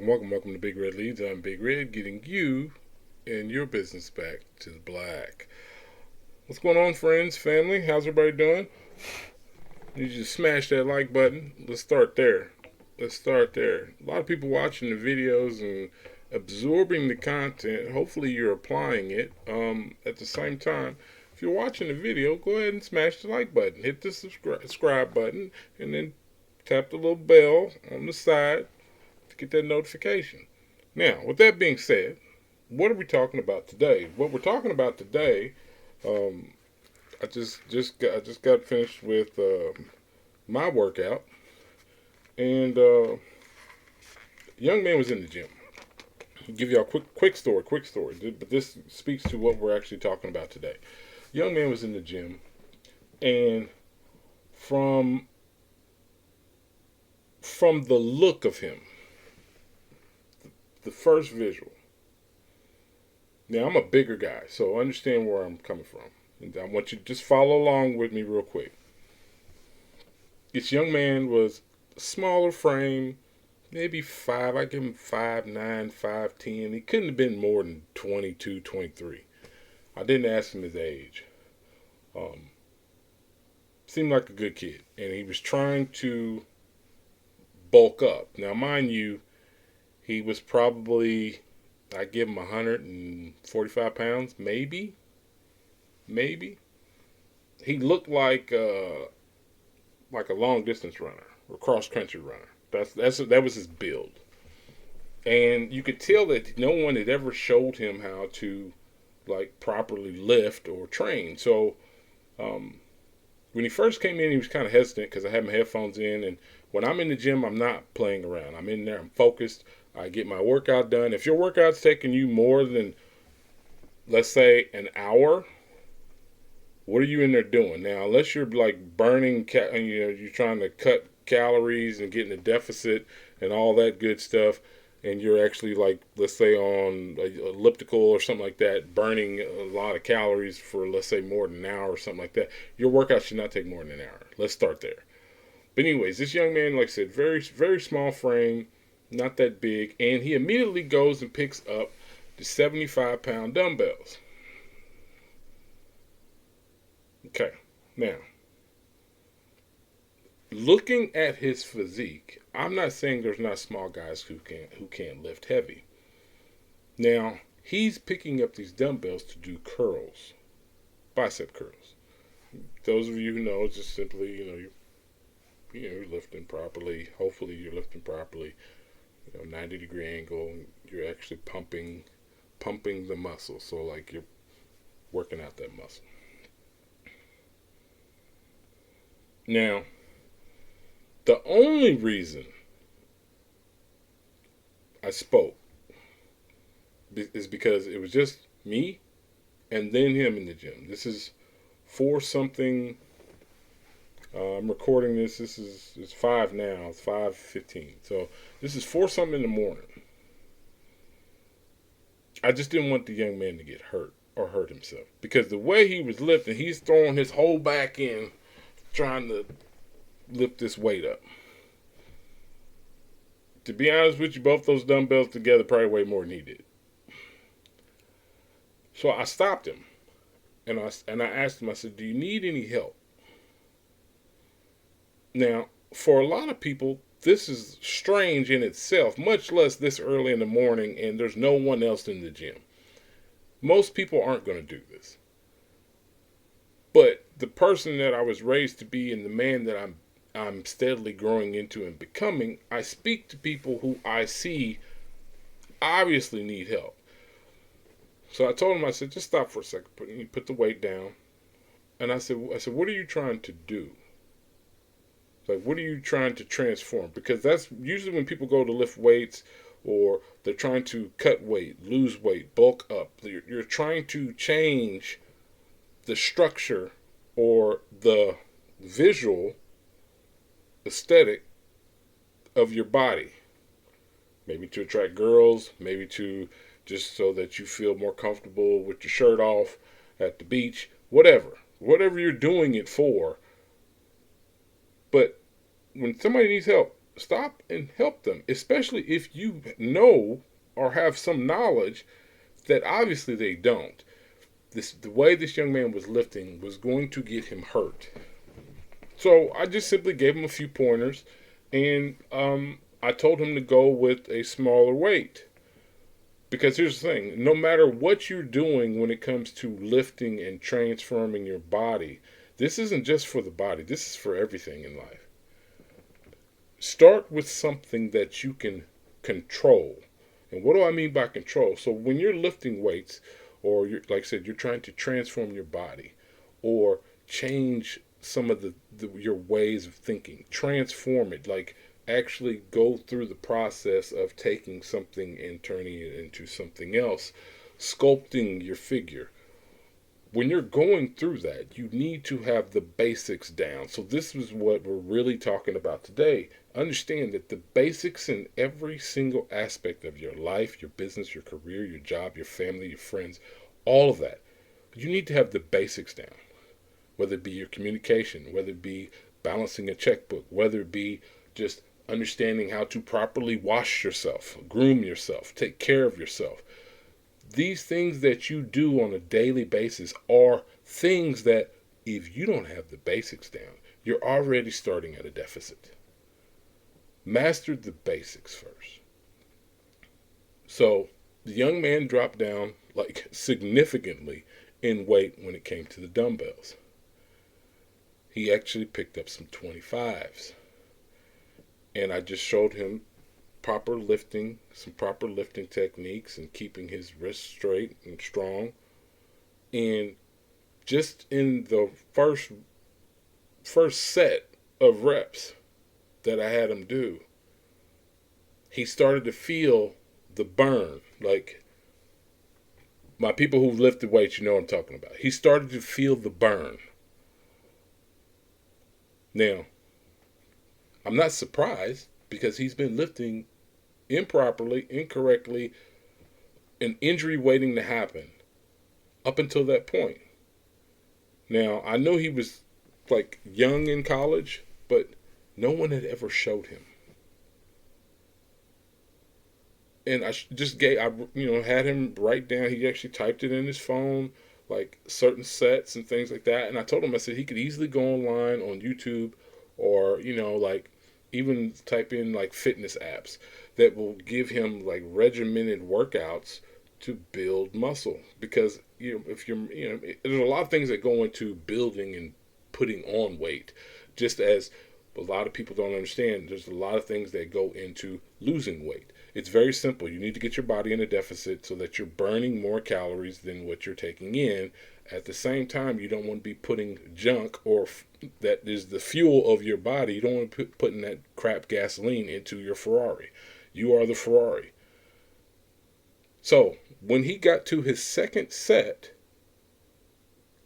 Welcome to Big Red Leads. I'm Big Red, getting you and your business back to the black. What's going on, friends, family? How's everybody doing? You just smash that like button. Let's start there. A lot of people watching the videos and absorbing the content. Hopefully, you're applying it. At the same time, if you're watching the video, go ahead and smash the like button. Hit the subscribe button, and then tap the little bell on the side to get that notification. Now, with that being said, what are we talking about today? What we're talking about today, um, I just got finished with my workout, and young man was in the gym. I'll give y'all a quick story, but this speaks to what we're actually talking about today. Young man was in the gym, and from from the look of him, the first visual. Now I'm a bigger guy, so understand where I'm coming from. And I want you to just follow along with me real quick. This young man was smaller frame, maybe five. I give him 5'9", 5'10". He couldn't have been more than 22, 23. I didn't ask him his age. Um, Seemed like a good kid, and he was trying to bulk up. Now, mind you, he was probably, I give him 145 pounds, maybe. He looked like a long distance runner or cross country runner. That was his build, and you could tell that no one had ever showed him how to like properly lift or train. So um, when he first came in, he was kind of hesitant because I had my headphones in, and when I'm in the gym, I'm not playing around. I'm in there, I'm focused. I get my workout done. If your workout's taking you more than, let's say, an hour, what are you in there doing now? Unless you're like burning, you're trying to cut calories and get in a deficit and all that good stuff, and you're actually like, let's say, on a elliptical or something like that, burning a lot of calories for, let's say, more than an hour or something like that. Your workout should not take more than an hour. Let's start there. But anyways, this young man, like I said, very small frame, not that big, and he immediately goes and picks up the 75-pound dumbbells. Okay, now looking at his physique, I'm not saying there's not small guys who can't lift heavy. Now he's picking up these dumbbells to do curls, bicep curls. Those of you who know, it's just simply you're lifting properly. Hopefully you're lifting properly. 90-degree angle. You're actually pumping the muscle. So like you're working out that muscle. Now, the only reason I spoke is because it was just me and then him in the gym. This is for something. I'm recording this. It's 5 now. It's 5:15. So this is for something in the morning. I just didn't want the young man to get hurt or hurt himself because the way he was lifting, he's throwing his whole back in trying to lift this weight up. To be honest with you, both those dumbbells together probably weigh more than he did. So I stopped him and I asked him. I said, "Do you need any help?" Now, for a lot of people, this is strange in itself, much less this early in the morning and there's no one else in the gym. Most people aren't going to do this. But the person that I was raised to be and the man that I'm steadily growing into and becoming, I speak to people who I see obviously need help. So I told him, I said, just stop for a second. Put the weight down. And I said, what are you trying to do? Like, what are you trying to transform? Because that's usually when people go to lift weights or they're trying to cut weight, lose weight, bulk up. You're trying to change the structure or the visual aesthetic of your body. Maybe to attract girls, maybe to just so that you feel more comfortable with your shirt off at the beach, whatever you're doing it for. But when somebody needs help, stop and help them, especially if you know or have some knowledge that obviously they don't. The way this young man was lifting was going to get him hurt. So I just simply gave him a few pointers, and I told him to go with a smaller weight. Because here's the thing, no matter what you're doing when it comes to lifting and transforming your body, this isn't just for the body, this is for everything in life. Start with something that you can control. And what do I mean by control? So when you're lifting weights, or like I said, you're trying to transform your body, or change some of your ways of thinking, transform it, like actually go through the process of taking something and turning it into something else, sculpting your figure. When you're going through that, you need to have the basics down. So this is what we're really talking about today. Understand that the basics in every single aspect of your life, your business, your career, your job, your family, your friends, all of that, you need to have the basics down. Whether it be your communication, whether it be balancing a checkbook, whether it be just understanding how to properly wash yourself, groom yourself, take care of yourself. These things that you do on a daily basis are things that if you don't have the basics down, you're already starting at a deficit. Master the basics first. So the young man dropped down like significantly in weight when it came to the dumbbells. He actually picked up some 25s. And I just showed him some proper lifting techniques and keeping his wrists straight and strong. And just in the first set of reps that I had him do, he started to feel the burn. Like, my people who've lifted weights, you know what I'm talking about. He started to feel the burn. Now, I'm not surprised because he's been lifting improperly, incorrectly, an injury waiting to happen up until that point. Now, I know he was like young in college, but no one had ever showed him. And I had him write down, he actually typed it in his phone, like certain sets and things like that. And I told him, I said he could easily go online on YouTube or, like even type in like fitness apps that will give him like regimented workouts to build muscle. Because if there's a lot of things that go into building and putting on weight. Just as a lot of people don't understand, there's a lot of things that go into losing weight. It's very simple. You need to get your body in a deficit so that you're burning more calories than what you're taking in. At the same time, you don't want to be putting junk or that is the fuel of your body. You don't want to be putting that crap gasoline into your Ferrari. You are the Ferrari. So when he got to his second set,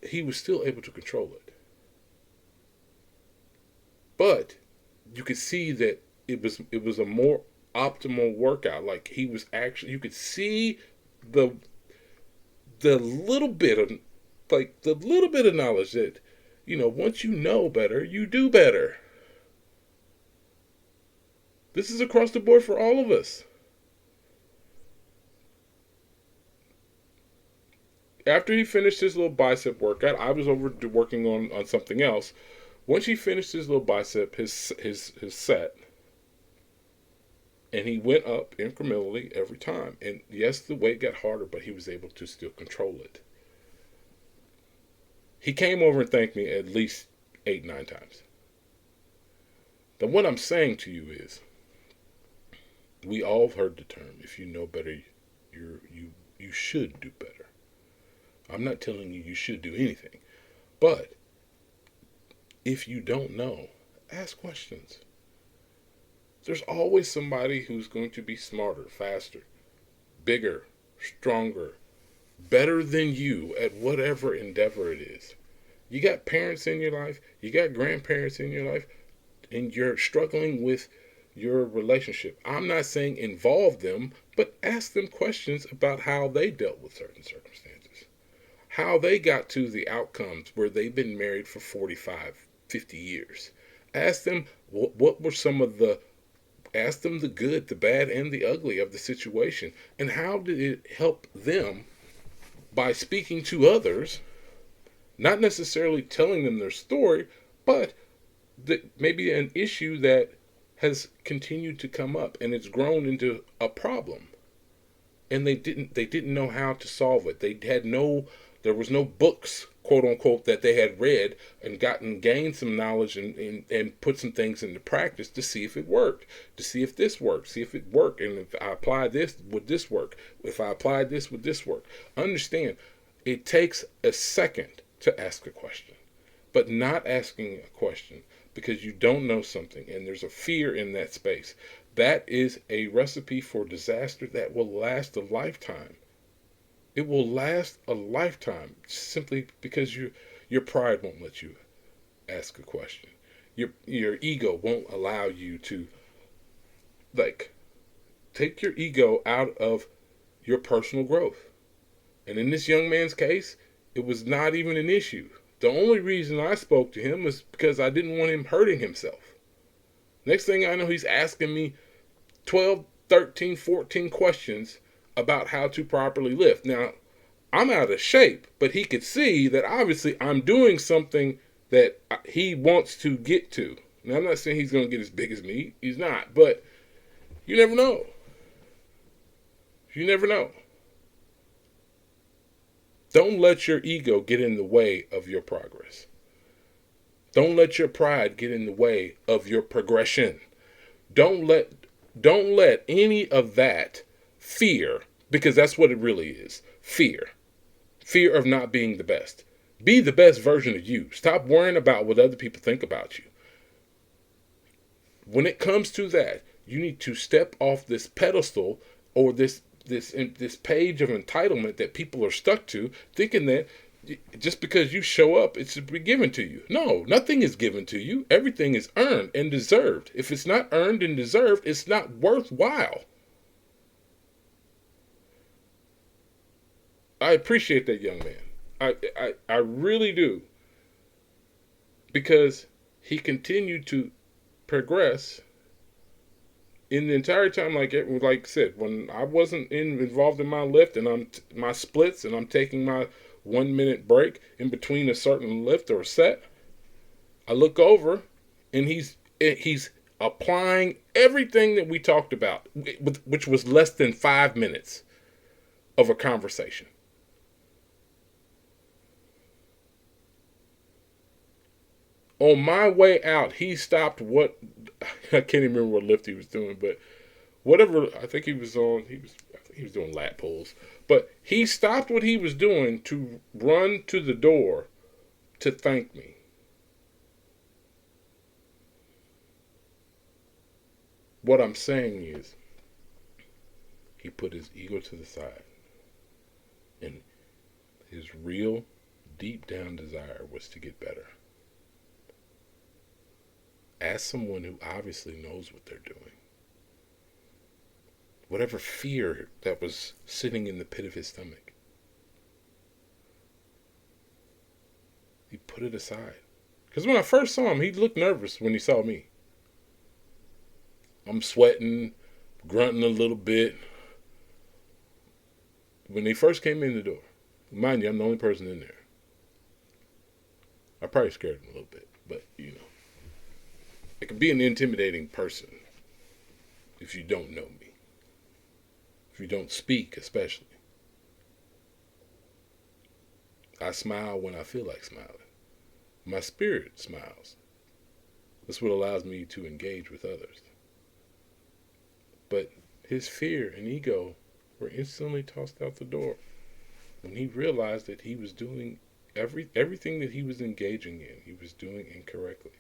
he was still able to control it. But you could see that it was a more optimal workout. Like he was actually, you could see the little bit of knowledge that, once you know better, you do better. This is across the board for all of us. After he finished his little bicep workout, I was over working on something else. Once he finished his little bicep, his set, and he went up incrementally every time. And yes, the weight got harder, but he was able to still control it. He came over and thanked me at least 8-9 times. Now, what I'm saying to you is, we all have heard the term, if you know better, you should do better. I'm not telling you should do anything. But if you don't know, ask questions. There's always somebody who's going to be smarter, faster, bigger, stronger, better than you at whatever endeavor it is. You got parents in your life, you got grandparents in your life, and you're struggling with your relationship. I'm not saying involve them, but ask them questions about how they dealt with certain circumstances, how they got to the outcomes where they've been married for 45, 50 years. Ask them what were some of the Ask them the good, the bad, and the ugly of the situation. And how did it help them by speaking to others, not necessarily telling them their story, but maybe an issue that has continued to come up and it's grown into a problem. And they didn't know how to solve it. There was no books, quote unquote, that they had read and gained some knowledge and put some things into practice to see if it worked, to see if this worked, see if it worked, and if I apply this, would this work? If I applied this, would this work? Understand, it takes a second to ask a question, but not asking a question because you don't know something and there's a fear in that space. That is a recipe for disaster that will last a lifetime. It will last a lifetime simply because your pride won't let you ask a question. Your ego won't allow you to, like, take your ego out of your personal growth. And in this young man's case, it was not even an issue. The only reason I spoke to him was because I didn't want him hurting himself. Next thing I know, he's asking me 12, 13, 14 questions about how to properly lift. Now, I'm out of shape, but he could see that obviously I'm doing something that he wants to get to. Now, I'm not saying he's going to get as big as me. He's not. But you never know. You never know. Don't let your ego get in the way of your progress. Don't let your pride get in the way of your progression. Don't let any of that fear, because that's what it really is, fear. Fear of not being the best. Be the best version of you. Stop worrying about what other people think about you. When it comes to that, you need to step off this pedestal or this page of entitlement that people are stuck to, thinking that just because you show up, it should be given to you. No, nothing is given to you. Everything is earned and deserved. If it's not earned and deserved, it's not worthwhile. I appreciate that young man. I really do. Because he continued to progress in the entire time, like I said, when I wasn't involved in my lift and my splits and I'm taking my 1 minute break in between a certain lift or set, I look over and he's applying everything that we talked about, which was less than 5 minutes of a conversation. On my way out, he stopped I can't even remember what lift he was doing, but whatever, I think he was doing lat pulls. But he stopped what he was doing to run to the door to thank me. What I'm saying is, he put his ego to the side. And his real, deep down desire was to get better. Ask someone who obviously knows what they're doing. Whatever fear that was sitting in the pit of his stomach, he put it aside. Because when I first saw him, he looked nervous when he saw me. I'm sweating, grunting a little bit. When they first came in the door, mind you, I'm the only person in there. I probably scared him a little bit, but it can be an intimidating person if you don't know me. If you don't speak, especially. I smile when I feel like smiling. My spirit smiles. That's what allows me to engage with others. But his fear and ego were instantly tossed out the door when he realized that he was doing everything that he was engaging in, he was doing incorrectly.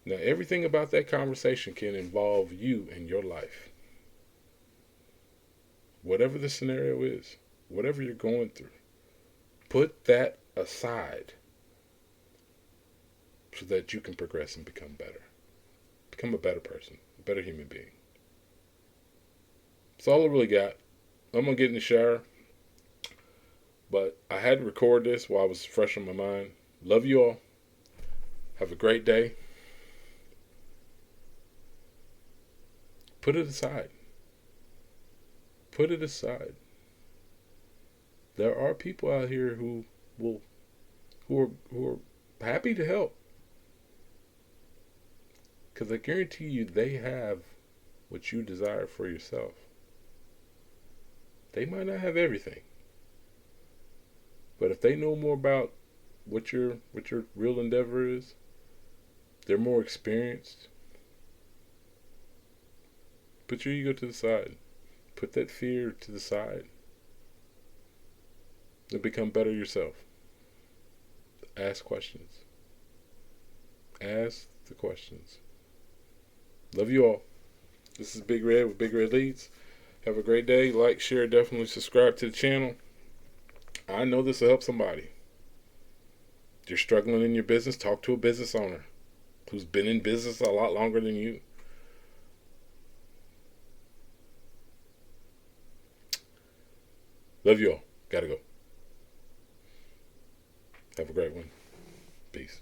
Now, everything about that conversation can involve you and your life. Whatever the scenario is, whatever you're going through, put that aside so that you can progress and become better. Become a better person, a better human being. That's all I really got. I'm going to get in the shower. But I had to record this while I was fresh on my mind. Love you all. Have a great day. Put it aside. Put it aside. There are people out here will who are happy to help, because I guarantee you they have what you desire for yourself. They might not have everything, but if they know more about what your real endeavor is, they're more experienced. Put your ego to the side. Put that fear to the side. And become better yourself. Ask questions. Ask the questions. Love you all. This is Big Red with Big Red Leads. Have a great day. Like, share, definitely subscribe to the channel. I know this will help somebody. If you're struggling in your business, talk to a business owner who's been in business a lot longer than you. Love you all. Gotta go. Have a great one. Peace.